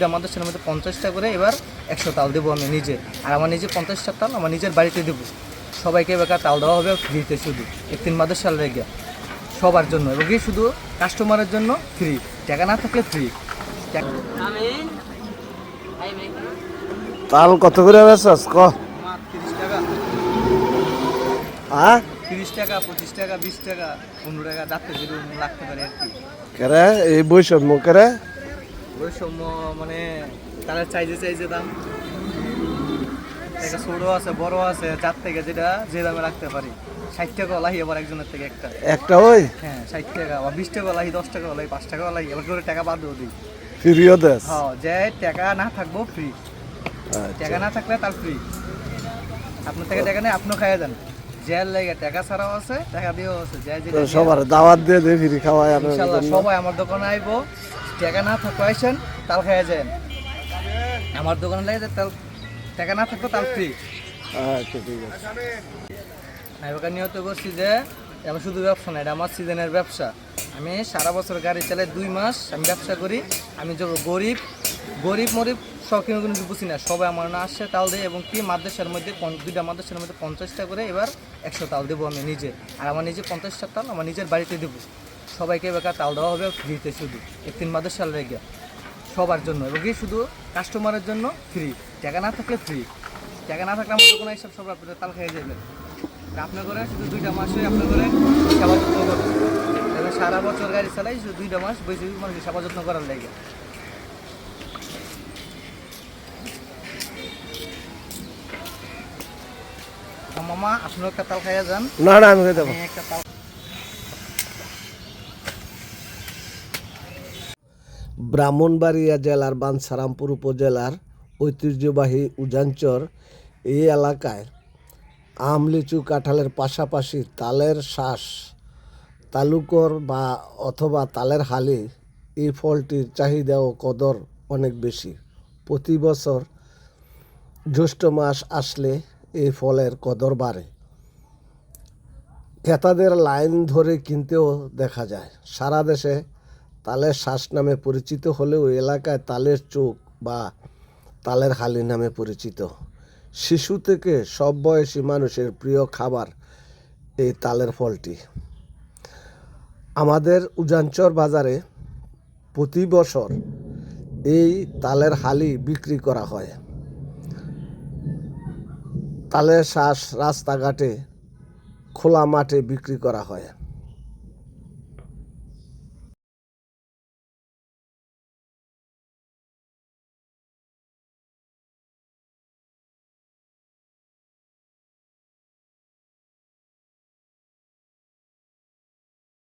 দুইটা মাদ্রাসার মধ্যে 50টা করে, এবার 100 তাল দেবো আমি নিজে। আর আমার নিজে 50টা তাল আমার নিজের বাড়িতে দেবো। সবাইকে বেকার তাল দেওয়া হবে ফ্রিতে, শুধু 3 মাদ্রাসার লেগে সবার জন্য, এবং কি শুধু কাস্টমারের জন্য ফ্রি, টাকা না থাকলে ফ্রি। তাল কত করে বেচছস ক? 30 টাকা, হ্যাঁ 30 টাকা, 25 টাকা, 20 টাকা, 15 টাকা, যাতে যেরকম লাগতে পারে আর কি। কেরে এই বৈষম্য কেরে? বৈষম্য মানে তারা চাইছে দাম, একটা ছোট আছে বড় আছে, যার থেকে যেটা যে দামে রাখতে পারি। 60 টাকা লাহি আবার একজনের থেকে একটা ওই হ্যাঁ 60 টাকা বা 20 টাকা লাহি, 10 টাকা লাহি, 5 টাকা লাহি, এবার করে টাকা বাদ দিই। ফিরিও দেশ। হ্যাঁ, যে টাকা না থাকবো ফ্রি, টাকা না থাকলে তার ফ্রি। আপনার থেকে টাকা নেই, আপনিও খাইয়া যান। জেল লাগে টাকা ছাড়াও আছে, টাকা দিয়েও আছে। সবার দাওয়াত দিয়ে দে ফিরি খাওয়াই আপনার ইনশাআল্লাহ সবাই আমার দোকানে আইবো, টাকা না থাকলে আসেন, তাল খাইয়া যান। আমার দোকানে লাগে তাল, টাকা না থাকলে তাল ফ্রি। আচ্ছা ঠিক আছে। আমি ওকে নিয়ত করছি যে আমার শুধু ব্যবসা না, এটা আমার সিজনের ব্যবসা। আমি সারা বছর গাড়ি চালাই, 2 মাস আমি ব্যবসা করি। আমি যে গরিব মরিব শখিন কিন্তু বুঝি না, সবাই আমার না আসছে তাল দেয়, এবং কি মাদ্রাসার মধ্যে দুইটা মাদ্রাসার মধ্যে 50টা করে, এবার 100 তাল দেবো আমি নিজে। আর আমার নিজে 50টা তাল আমার নিজের বাড়িতে দেবো। সবাইকে বেকার তাল দেওয়া হবে ফ্রিতে, শুধু 3 মাদ্রাসার লেগে সবার জন্য, এবং কি শুধু কাস্টমারের জন্য ফ্রি, টাকা না থাকলে ফ্রি। টাকা না থাকলে আমার দোকানে এইসব সব আপনাদের তাল খেয়ে যাবেন। আপনার করে শুধু 2টা মাসে আপনার করে সেবা যত্ন করবো। এবার সারা বছর গাড়ি চালাই, শুধু 2টা মাস বেশি মানে সেবা যত্ন করার লেগে। মামা আপনিও একটা তাল খাইয়া যান। না না আমি খেতে পারবো। একটা তাল ব্রাহ্মণবাড়িয়া জেলার বাঞ্ছারামপুর উপজেলার ঐতিহ্যবাহী উজানচর এই এলাকায় আম, লিচু, কাঁঠালের পাশাপাশি তালের শ্বাস, তালুকর বা অথবা তালের হালি, এই ফলটির চাহিদা ও কদর অনেক বেশি। প্রতি বছর জ্যৈষ্ঠ মাস আসলে এই ফলের কদর বাড়ে। ক্রেতাদের লাইন ধরে কিনতেও দেখা যায়। সারা দেশে তালের শ্বাস নামে পরিচিত হলেও এলাকায় তালের চোখ বা তালের হালি নামে পরিচিত। শিশু থেকে সব বয়সী মানুষের প্রিয় খাবার এই তালের ফলটি। আমাদের উজানচর বাজারে প্রতি বছর এই তালের হালি বিক্রি করা হয়। তালের শ্বাস রাস্তাঘাটে, খোলা মাঠে বিক্রি করা হয়।